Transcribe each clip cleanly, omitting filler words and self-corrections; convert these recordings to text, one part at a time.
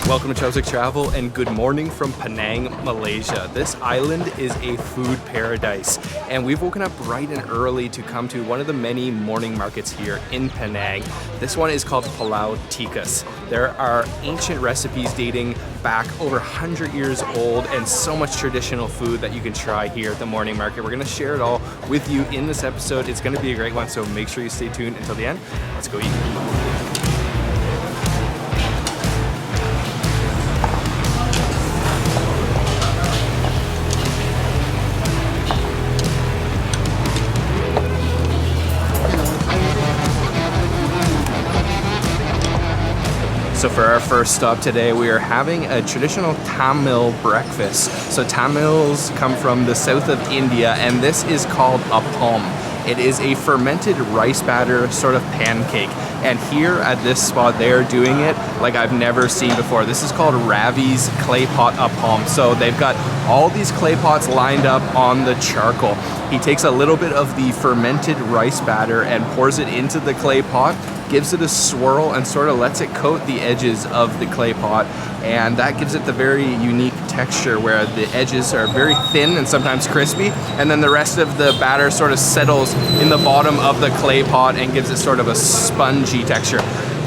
Welcome to Chelsea Travel and good morning from Penang, Malaysia. This island is a food paradise and we've woken up bright and early to come to one of the many morning markets here in Penang. This one is called Pulau Tikas. There are ancient recipes dating back over 100 years old and so much traditional food that you can try here at the morning market. We're going to share it all with you in this episode. It's going to be a great one, so make sure you stay tuned until the end. Let's go eat. So for our first stop today, we are having a traditional Tamil breakfast. So Tamils come from the south of India, and this is called Apom. It is a fermented rice batter sort of pancake. And here at this spot, they're doing it like I've never seen before. This is called Ravi's Clay Pot Apom. So they've got all these clay pots lined up on the charcoal. He takes a little bit of the fermented rice batter and pours it into the clay pot, gives it a swirl and sort of lets it coat the edges of the clay pot, and that gives it the very unique texture where the edges are very thin and sometimes crispy, and then the rest of the batter sort of settles in the bottom of the clay pot and gives it sort of a spongy texture.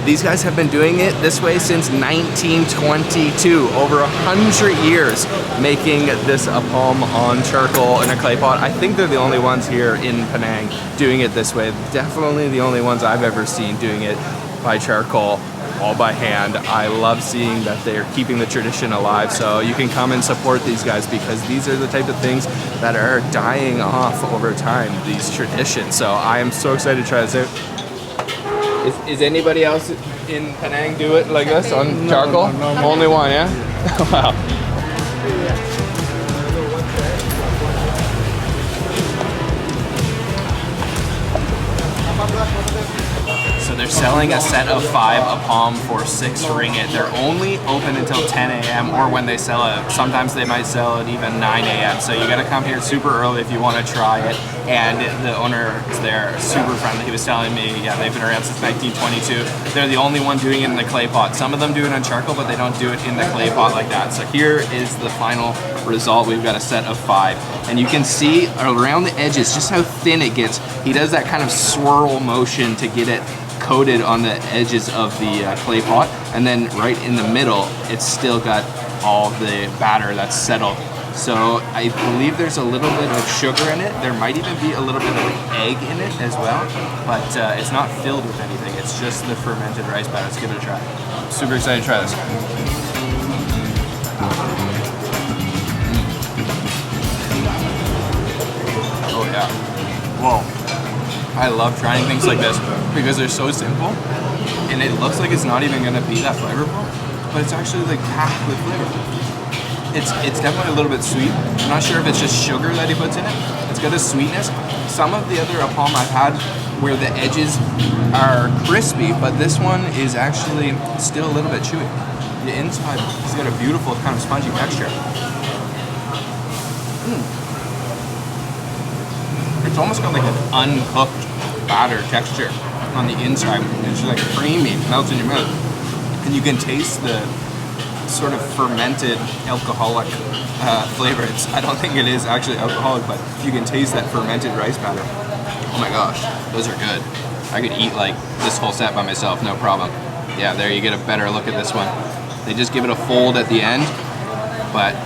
These guys have been doing it this way since 1922, over 100 years making this apom on charcoal in a clay pot. I think they're the only ones here in Penang doing it this way. Definitely the only ones I've ever seen doing it by charcoal, all by hand. I love seeing that they're keeping the tradition alive, so you can come and support these guys because these are the type of things that are dying off over time, these traditions. So I am so excited to try this out. Is anybody else in Penang do it like this on charcoal? No. Only one, yeah? Wow. So they're selling a set of 5 apom for 6 ringgit. They're only open until 10 a.m. or when they sell it. Sometimes they might sell it even 9 a.m. So you gotta come here super early if you want to try it. And the owner is there, super friendly. He was telling me, yeah, they've been around since 1922. They're the only one doing it in the clay pot. Some of them do it on charcoal, but they don't do it in the clay pot like that. So here is the final result. We've got a set of 5. And you can see around the edges just how thin it gets. He does that kind of swirl motion to get it coated on the edges of the clay pot, and then right in the middle it's still got all the batter that's settled. So I believe there's a little bit of sugar in it. There might even be a little bit of egg in it as well, but it's not filled with anything. It's just the fermented rice batter. Let's give it a try. I'm super excited to try this. Oh yeah. Whoa. I love trying things like this because they're so simple and it looks like it's not even going to be that flavorful, but it's actually like packed with flavor. It's definitely a little bit sweet. I'm not sure if it's just sugar that he puts in it. It's got a sweetness. Some of the other apom I've had where the edges are crispy, but this one is actually still a little bit chewy. The inside has got a beautiful kind of spongy texture. It's almost got like an uncooked batter texture on the inside. It's just like creamy, melts in your mouth. And you can taste the sort of fermented alcoholic flavor. I don't think it is actually alcoholic, but you can taste that fermented rice batter. Oh my gosh, those are good. I could eat like this whole set by myself, no problem. Yeah, there you get a better look at this one. They just give it a fold at the end, but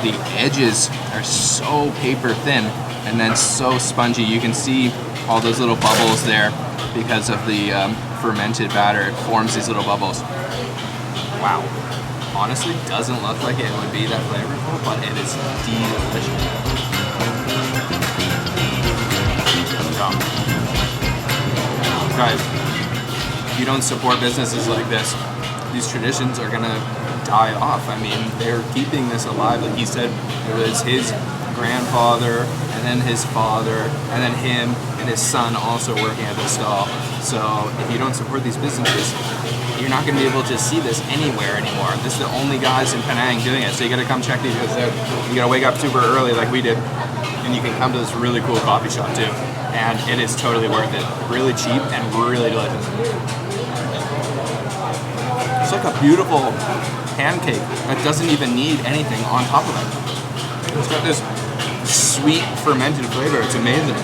the edges are so paper thin and then so spongy. You can see all those little bubbles there because of the fermented batter. It forms these little bubbles. Wow. Honestly, doesn't look like it would be that flavorful, but it is delicious. Guys, if you don't support businesses like this, these traditions are gonna die off. I mean, they're keeping this alive. Like he said, it was his grandfather, and then his father, and then him and his son also working at the stall. So if you don't support these businesses, you're not going to be able to see this anywhere anymore. This is the only guys in Penang doing it, so you got to come check these guys out. You got to wake up super early like we did, and you can come to this really cool coffee shop too. and it is totally worth it. Really cheap and really delicious. It's like a beautiful pancake that doesn't even need anything on top of it. It's got this sweet fermented flavor. It's amazing.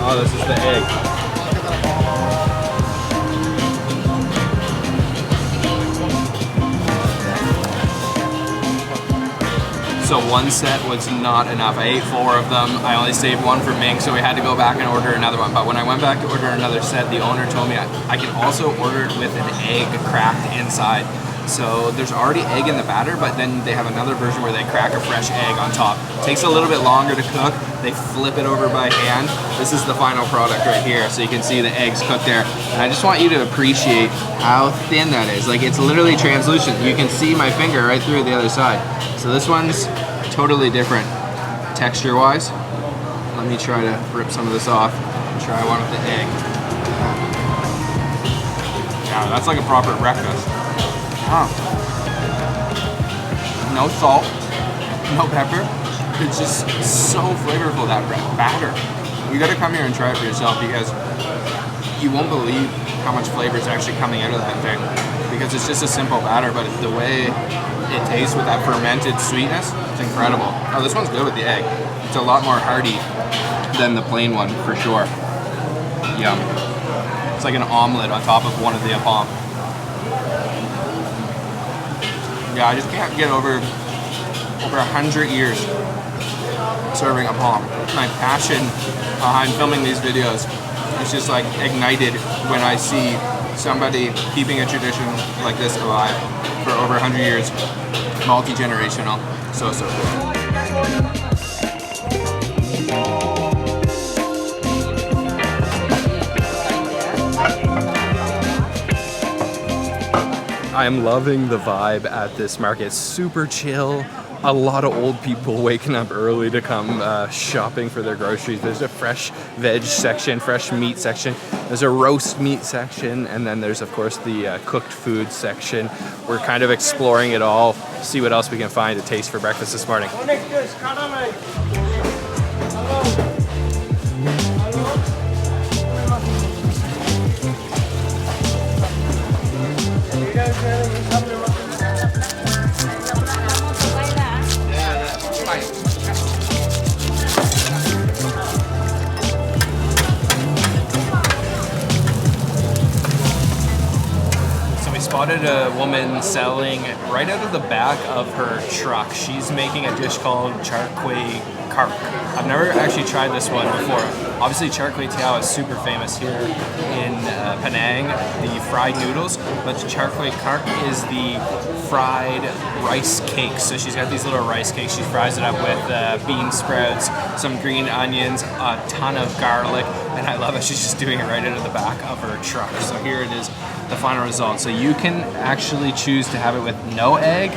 Oh, this is the egg. So one set was not enough. I ate 4 of them. I only saved 1 for Mink, so we had to go back and order another one. But when I went back to order another set, the owner told me I can also order it with an egg cracked inside. So there's already egg in the batter, but then they have another version where they crack a fresh egg on top. Takes a little bit longer to cook. They flip it over by hand. This is the final product right here, so you can see the eggs cooked there. And I just want you to appreciate how thin that is. Like, it's literally translucent. You can see my finger right through the other side. So this one's totally different texture-wise. Let me try to rip some of this off and try one with the egg. Yeah, that's like a proper breakfast. Huh. No salt, no pepper. It's just so flavorful, that batter. You gotta come here and try it for yourself because you won't believe how much flavor is actually coming out of that thing. Because it's just a simple batter, but the way it tastes with that fermented sweetness, it's incredible. Oh, this one's good with the egg. It's a lot more hearty than the plain one, for sure. Yum. It's like an omelet on top of one of the Apom. Yeah, I just can't get over 100 years serving Apom. My passion behind filming these videos is just like ignited when I see somebody keeping a tradition like this alive for over 100 years, multi-generational. So cool. I am loving the vibe at this market. It's super chill. A lot of old people waking up early to come shopping for their groceries. There's a fresh veg section, fresh meat section. There's a roast meat section, and then there's of course the cooked food section. We're kind of exploring it all, see what else we can find to taste for breakfast this morning. Spotted a woman selling right out of the back of her truck. She's making a dish called Charco Tasting. I've never actually tried this one before. Obviously, Charco Tasting is super famous here in Penang, the fried noodles, but Charco Tasting is the fried rice cakes. So she's got these little rice cakes. She fries it up with bean sprouts, some green onions, a ton of garlic, and I love it. She's just doing it right out of the back of her truck. So here it is, the final result. So you can actually choose to have it with no egg,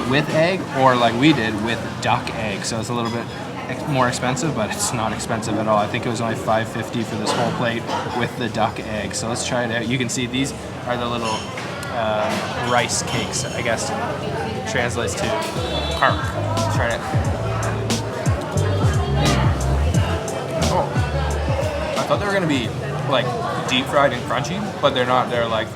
with egg, or like we did with duck egg. So it's a little bit more expensive, but it's not expensive at all. I think it was only $5.50 for this whole plate with the duck egg. So let's try it out. You can see these are the little rice cakes, I guess translates to carp. Let's try it. Oh, I thought they were gonna be like deep fried and crunchy, but they're not. They're like,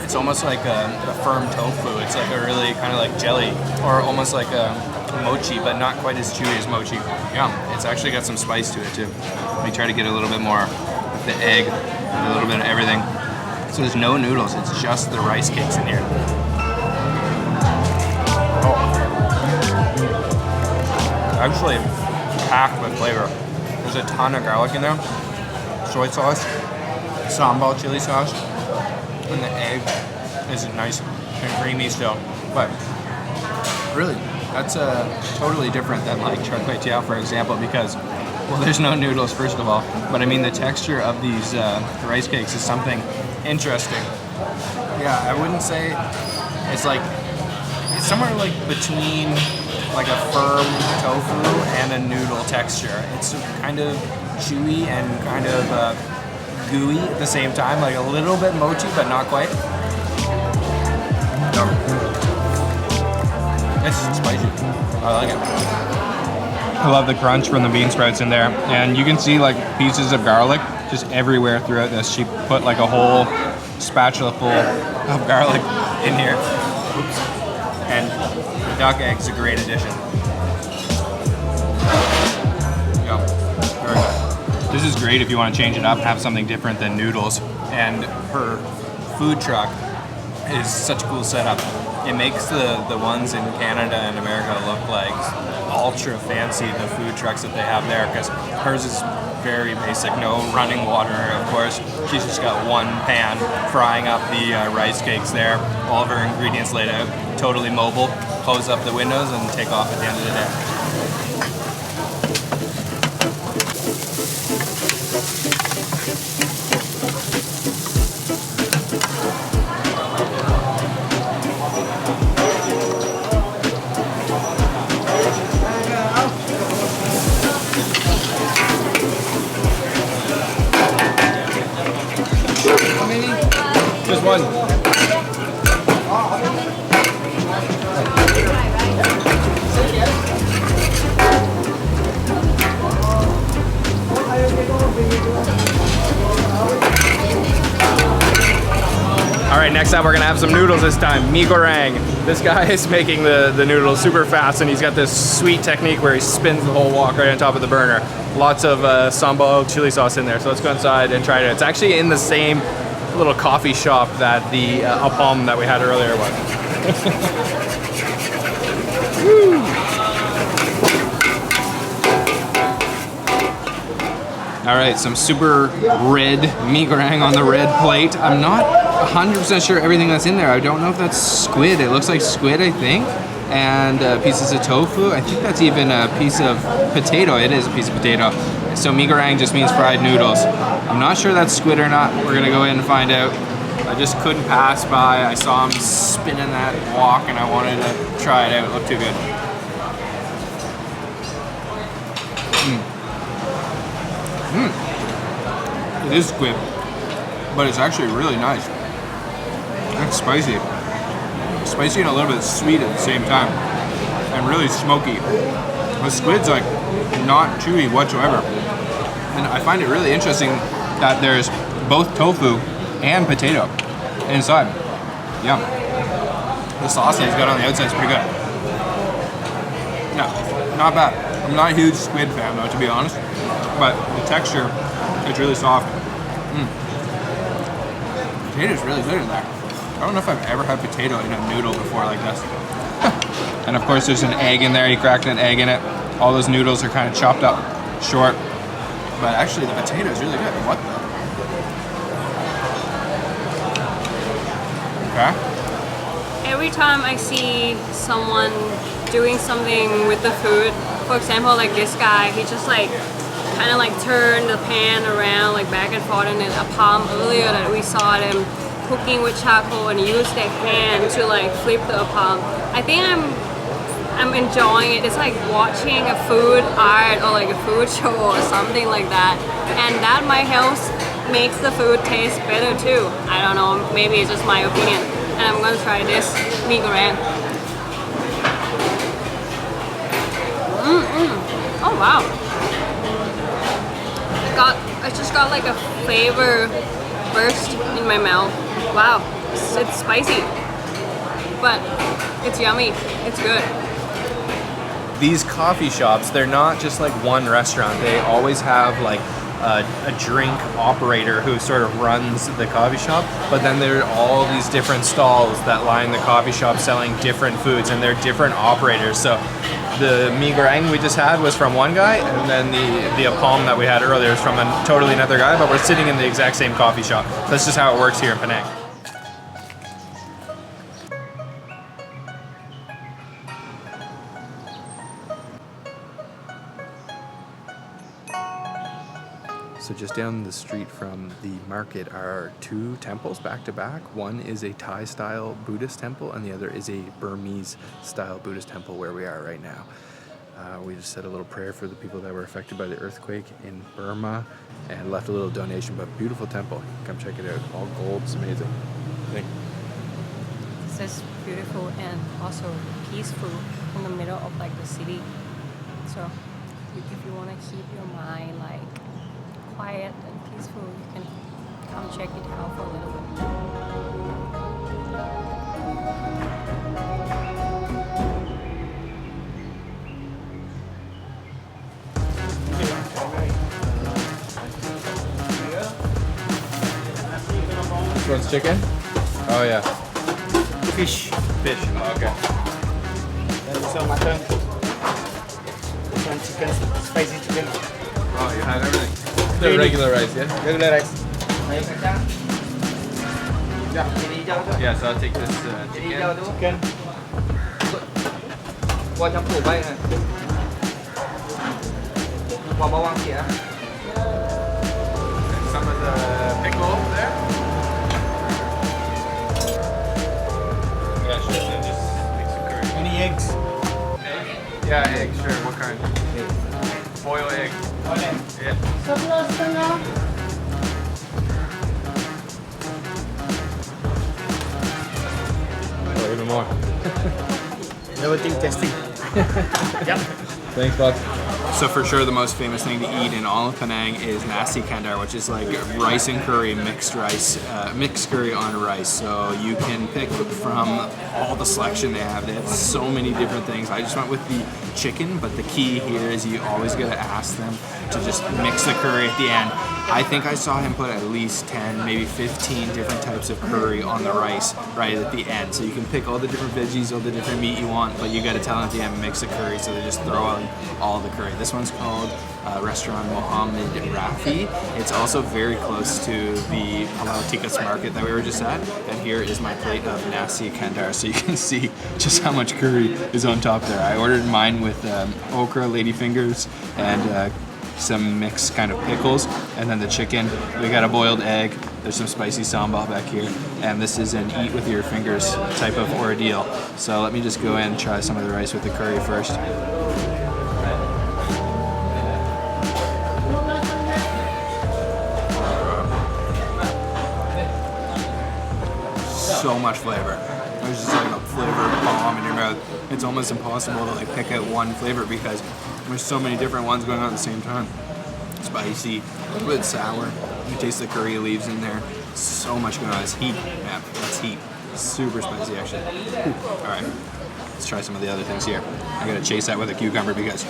it's almost like a firm tofu. It's like a really kind of like jelly, or almost like a mochi, but not quite as chewy as mochi. Yum. It's actually got some spice to it too. Let me try to get a little bit more of the egg and a little bit of everything. So there's no noodles, it's just the rice cakes in here. Oh. Actually packed with flavor. There's a ton of garlic in there, soy sauce, sambal chili sauce, and the egg is nice and creamy still. But really, that's totally different than like Charco Tasting, for example, because, well, there's no noodles first of all, but I mean the texture of these rice cakes is something interesting. Yeah, I wouldn't say it's like, it's somewhere like between like a firm tofu and a noodle texture. It's kind of chewy and kind of gooey at the same time, like a little bit mochi, but not quite. It's spicy. I like it. I love the crunch from the bean sprouts in there, and you can see like pieces of garlic just everywhere throughout this. She put like a whole spatula full of garlic in here. Oops. And the duck egg's a great addition. Yeah, very good. This is great if you want to change it up, have something different than noodles. And her food truck is such a cool setup. It makes the ones in Canada and America look like ultra fancy, the food trucks that they have there, because hers is very basic, no running water, of course. She's just got one pan frying up the rice cakes there, all of her ingredients laid out, totally mobile, close up the windows and take off at the end of the day. Just one. All right, next up we're gonna have some noodles this time. Migrang. This guy is making the noodles super fast, and he's got this sweet technique where he spins the whole wok right on top of the burner. Lots of sambal chili sauce in there, so let's go inside and try it. It's actually in the same little coffee shop that the Apom that we had earlier was. All right, some super red migrang on the red plate. I'm not 100% sure everything that's in there. I don't know if that's squid. It looks like squid, I think. And pieces of tofu. I think that's even a piece of potato. It is a piece of potato. So migrang just means fried noodles. I'm not sure that's squid or not. We're gonna go in and find out. I just couldn't pass by. I saw him spinning that wok and I wanted to try it out. It looked too good. It is squid, but it's actually really nice. It's spicy. Spicy and a little bit sweet at the same time. And really smoky. The squid's like not chewy whatsoever. And I find it really interesting that there's both tofu and potato inside. Yum. The sauce that he's got on the outside is pretty good. No, not bad. I'm not a huge squid fan though, to be honest. But the texture, it's really soft. Potato's really good in there. I don't know if I've ever had potato in a noodle before like this. And of course there's an egg in there. He cracked an egg in it. All those noodles are kind of chopped up short. But actually the potato is really good. What the? Okay. Every time I see someone doing something with the food, for example, like this guy, he just like kind of like turned the pan around like back and forth, and then Apom earlier that we saw them cooking with charcoal and use their hand to like flip the Apom. I think I'm enjoying it. It's like watching a food art or like a food show or something like that, and that might help makes the food taste better too. I don't know, maybe it's just my opinion. And I'm gonna try this migrang. Oh wow. I just got like a flavor burst in my mouth. Wow, it's spicy, but it's yummy. It's good. These coffee shops, they're not just like one restaurant. They always have like a drink operator who sort of runs the coffee shop, but then there are all these different stalls that line the coffee shop selling different foods, and they're different operators. So the migrang we just had was from one guy, and then the Apom that we had earlier is from a totally another guy, but we're sitting in the exact same coffee shop. That's just how it works here in Penang. So just down the street from the market are two temples back to back. One is a Thai-style Buddhist temple, and the other is a Burmese-style Buddhist temple where we are right now. We just said a little prayer for the people that were affected by the earthquake in Burma and left a little donation, but beautiful temple. Come check it out. All gold, it's amazing. This is beautiful and also peaceful in the middle of like the city. So if you want to keep your mind like quiet and peaceful, you can come check it out for a little bit. This one's chicken? Oh yeah. Fish. Fish. Oh, okay. Then this one mutton. This one chicken, spicy chicken. Oh, you had everything. The regular rice, yeah? Regular rice. Yeah, so I'll take this chicken. Chicken. Qua chấm phủ bay này. Qua bawang kia. And some of the pickle there. Yeah, sure. Then just make some curry. Any eggs? Egg? Yeah, egg, sure. What kind? Boil egg. Yeah. Oh, even more. Everything tasting. Yep. Thanks, Bob. So for sure the most famous thing to eat in all of Penang is Nasi Kandar, which is like rice and curry, mixed curry on rice. So you can pick from all the selection they have. They have so many different things. I just went with the chicken, but the key here is you always gotta ask them to just mix the curry at the end. I think I saw him put at least 10, maybe 15 different types of curry on the rice right at the end. So you can pick all the different veggies, all the different meat you want, but you gotta tell them at the end, mix the curry, so they just throw on all the curry. This one's called Restaurant Mohammed Rafi. It's also very close to the Halal Tikas market that we were just at. And here is my plate of Nasi Kandar, so you can see just how much curry is on top there. I ordered mine with okra, ladyfingers, and some mixed kind of pickles, and then the chicken. We got a boiled egg. There's some spicy sambal back here, and this is an eat with your fingers type of ordeal. So let me just go in and try some of the rice with the curry first. So much flavor. There's just like a flavor bomb in your mouth. It's almost impossible to like pick out one flavor because there's so many different ones going on at the same time. Spicy, a little bit sour. You taste the curry leaves in there. So much going on. It's heat. Yeah, that's heat. Super spicy actually. All right, let's try some of the other things here. I gotta chase that with a cucumber because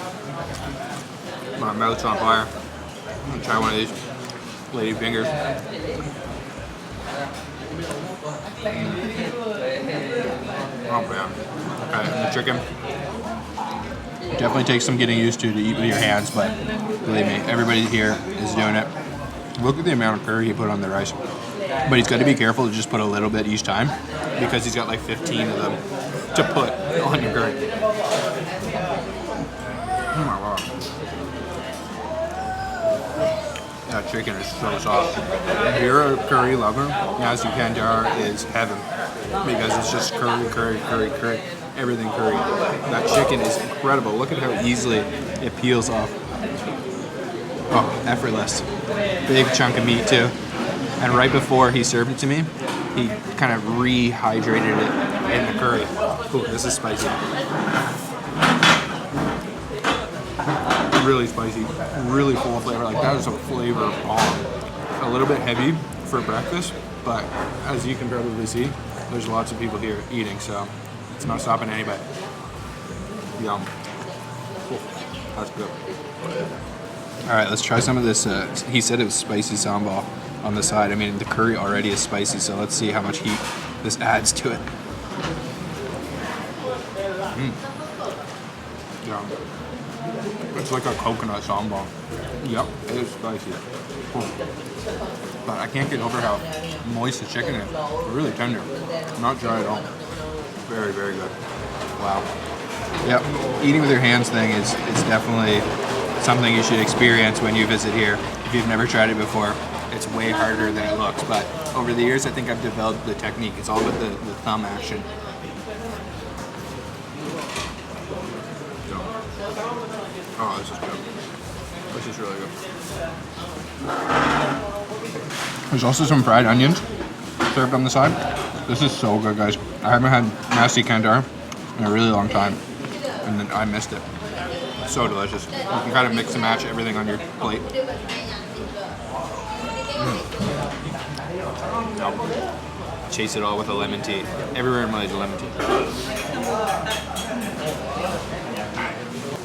my mouth's on fire. I'm gonna try one of these lady fingers. Oh man. Okay, and the chicken definitely takes some getting used to eat with your hands, but believe me, everybody here is doing it. Look at the amount of curry he put on the rice. But he's got to be careful to just put a little bit each time because he's got like 15 of them to put on your curry. Oh my god. That chicken is so soft. If you're a curry lover, Nasi Kandar is heaven because it's just curry, curry, curry, curry. Everything curry. That chicken is incredible. Look at how easily it peels off. Oh, effortless. Big chunk of meat too. And right before he served it to me, he kind of rehydrated it in the curry. Ooh, this is spicy. Really spicy, really full of flavor. Like that is a flavor bomb. A little bit heavy for breakfast, but as you can probably see, there's lots of people here eating, so it's not stopping anybody. Yum. Ooh, that's good. All right, let's try some of this. He said it was spicy sambal on the side. I mean, the curry already is spicy, so let's see how much heat this adds to it. Yeah. It's like a coconut sambal. Yep, it is spicy. But I can't get over how moist the chicken is. It's really tender. Not dry at all. Very, very good. Wow. Yep, eating with your hands thing is definitely something you should experience when you visit here. If If you've never tried it before, it's way harder than it looks, but over the years I think I've developed the technique. It's all about the thumb action. Oh, this is good. This is really good. There's also some fried onions served on the side. This is so good, guys. I haven't had Nasi Kandar in a really long time, and then I missed it. So delicious. You can kind of mix and match everything on your plate. Chase it all with a lemon tea. Everywhere in Malaysia, lemon tea.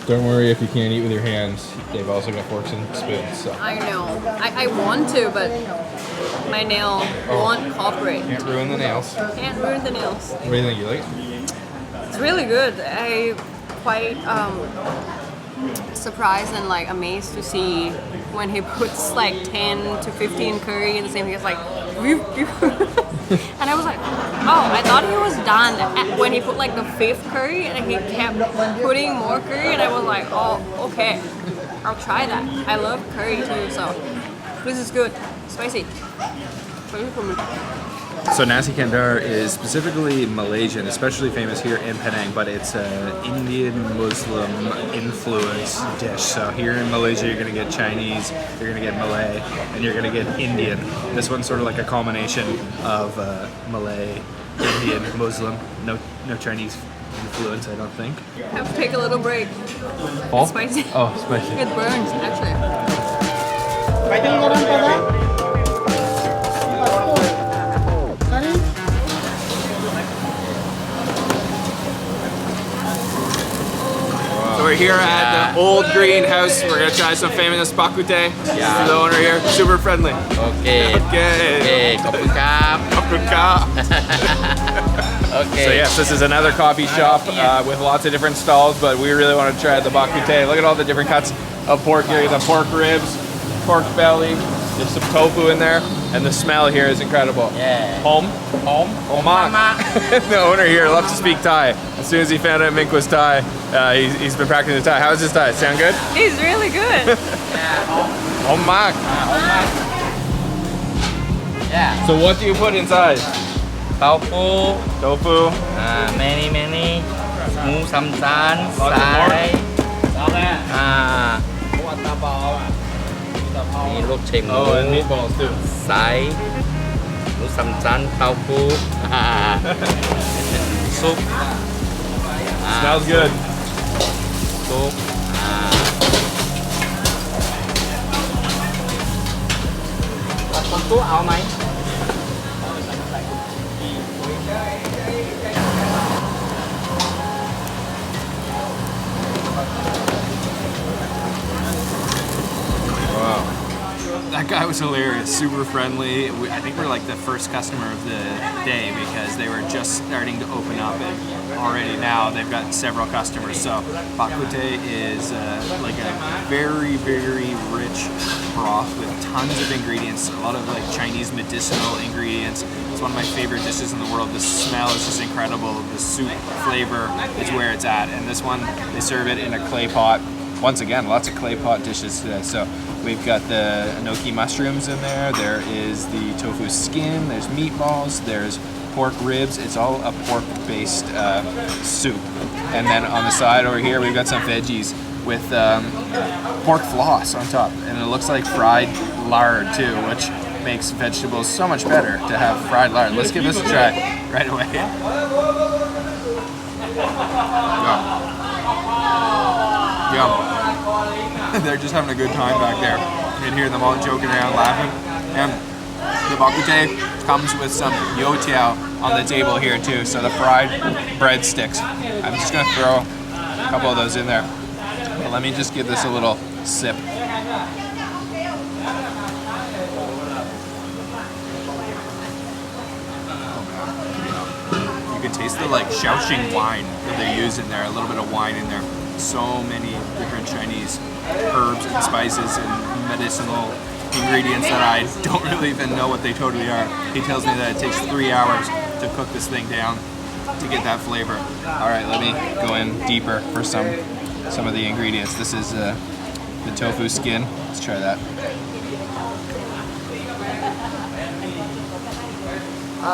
Don't worry if you can't eat with your hands. They've also got forks and spoons. So. I know. I want to, but my nail won't cooperate. Can't ruin the nails. Can't ruin the nails. What do you think? You like it? It's really good. I quite surprised and like amazed to see when he puts like 10 to 15 curry in the same thing. It's like, and I was like, oh, I thought he was done when he put like the 5th curry, and he kept putting more curry, and I was like, oh, okay, I'll try that. I love curry too, so this is good. Spicy. Spicy for me. So Nasi Kandar is specifically Malaysian, especially famous here in Penang, but it's an Indian Muslim influence dish. So here in Malaysia, you're going to get Chinese, you're going to get Malay, and you're going to get Indian. This one's sort of like a combination of Malay, Indian, Muslim, no Chinese influence, I don't think. Have to take a little break. Oh? It's spicy. Oh, spicy. It burns, actually. We're here at the old greenhouse. We're gonna try some famous bak kut teh. Yeah. The owner here, super friendly. Okay. Okay.ขอบคุณครับ Okay. So yes, this is another coffee shop with lots of different stalls, but we really want to try the bak kut teh. Look at all the different cuts of pork here. The pork ribs, pork belly. There's some tofu in there, and the smell here is incredible. Yeah. Home. Omak. The owner here loves to speak Thai. As soon as he found out Mink was Thai, he's been practicing Thai. How is his Thai? Sound good? It's really good. Omak. Yeah. So what do you put inside? Tofu. Tofu. Many. หมูสามชั้น Lots of สาย pork. มีลูกชิ้นหมู Oh, and meatballs too. สายหมูสามชั้นเต้าหู้ ซุป Smells good. ซุปคนตู้เอาไหม Wow. That guy was hilarious, super friendly. I think we're like the first customer of the day because they were just starting to open up, and already now they've got several customers. So bak kut teh is like a very, very rich broth with tons of ingredients, a lot of like Chinese medicinal ingredients. It's one of my favorite dishes in the world. The smell is just incredible. The soup flavor is where it's at. And this one, they serve it in a clay pot. Once again, lots of clay pot dishes today. So we've got the enoki mushrooms in there. There is the tofu skin. There's meatballs. There's pork ribs. It's all a pork-based soup. And then on the side over here, we've got some veggies with pork floss on top. And it looks like fried lard too, which makes vegetables so much better to have fried lard. Let's give this a try right away. Yum. They're just having a good time back there. You can hear them all joking around, laughing. And the bak kut teh comes with some youtiao on the table here too, so the fried breadsticks. I'm just gonna throw a couple of those in there. But let me just give this a little sip. You can taste the like Shaoxing wine that they use in there, a little bit of wine in there. So many different Chinese herbs and spices and medicinal ingredients that I don't really even know what they totally are. He tells me that it takes 3 hours to cook this thing down to get that flavor. All right, let me go in deeper for some of the ingredients. This is the tofu skin. Let's try that. The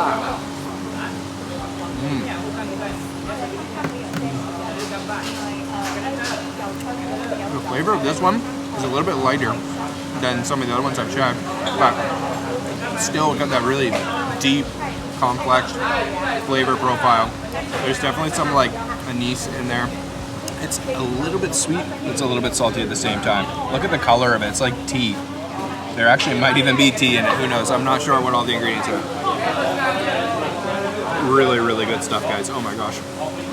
flavor of this one is a little bit lighter than some of the other ones I've tried, but still got that really deep, complex flavor profile. There's definitely some like anise in there. It's a little bit sweet, it's a little bit salty at the same time. Look at the color of it, it's like tea. There actually might even be tea in it, who knows? I'm not sure what all the ingredients are. Really, really good stuff, guys. Oh my gosh.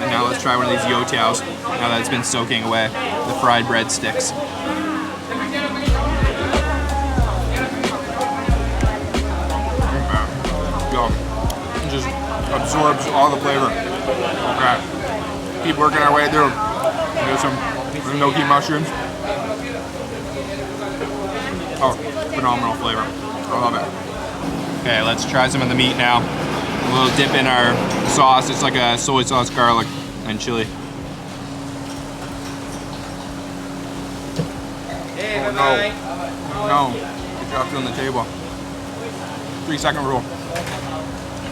And now let's try one of these youtiaos, now that it's been soaking away, the fried bread sticks. Yum. It just absorbs all the flavor. Okay. Keep working our way through. There's some gnocchi mushrooms. Oh, phenomenal flavor. I love it. Okay, let's try some of the meat now. A little dip in our sauce. It's like a soy sauce, garlic, and chili. Hey, Oh, bye-bye. no. It dropped it on the table. 3-second rule.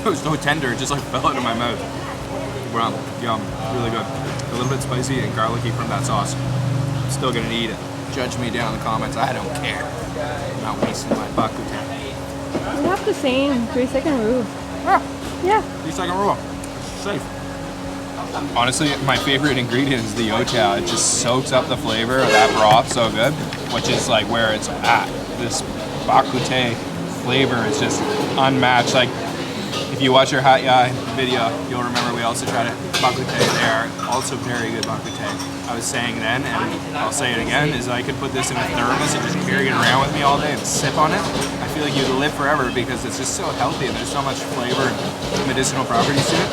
It was so tender, it just like fell out of my mouth. Wow, yum, really good. A little bit spicy and garlicky from that sauce. I'm still gonna eat it. Judge me down in the comments, I don't care. I'm not wasting my bakute. We have the same 3-second rule. Yeah. 3-second rule. Safe. Honestly, my favorite ingredient is the youtiao. It just soaks up the flavor of that broth so good, which is like where it's at. This bakute flavor is just unmatched. Like, if you watch our Hat Yai video, you'll remember we also tried bakute. They are also very good bakute. I was saying then, and I'll say it again, is I could put this in a thermos and just carry it around with me all day and sip on it. I feel like you'd live forever because it's just so healthy and there's so much flavor and medicinal properties to it.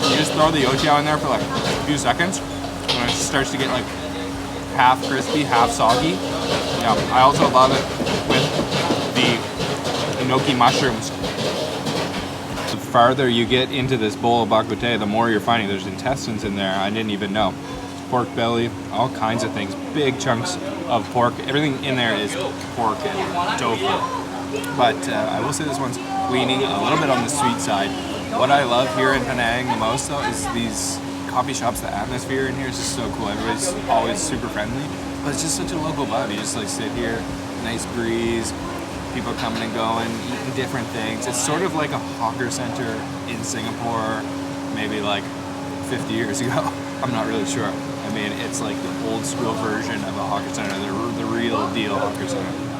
You just throw the youtiao in there for like a few seconds when it starts to get like half crispy, half soggy. Yeah, I also love it with the gnocchi mushrooms. The farther you get into this bowl of bakute, the more you're finding there's intestines in there. I didn't even know. Pork belly, all kinds of things, big chunks of pork. Everything in there is pork and tofu. But I will say this one's leaning a little bit on the sweet side. What I love here in Penang the most though is these coffee shops. The atmosphere in here is just so cool. Everybody's always super friendly, but it's just such a local vibe. You just like sit here, nice breeze, people coming and going, eating different things. It's sort of like a hawker center in Singapore, maybe like 50 years ago. I'm not really sure. I mean, it's like the old school version of a hawker center, the real deal hawker center.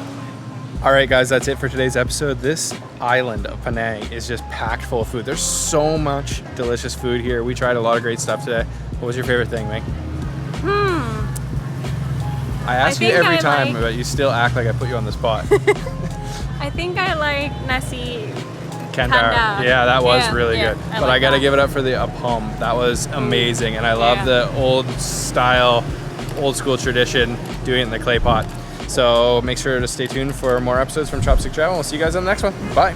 All right, guys, that's it for today's episode. This island of Penang is just packed full of food. There's so much delicious food here. We tried a lot of great stuff today. What was your favorite thing, Mink? I ask you every time, but you still act like I put you on the spot. I think I like Nasi Kandar. Kandar. Yeah, that was really good. I But like I gotta that. give it up for the Apom. That was amazing. And I love the old style, old school tradition, doing it in the clay pot. So make sure to stay tuned for more episodes from Chopstick Travel. We'll see you guys on the next one. Bye.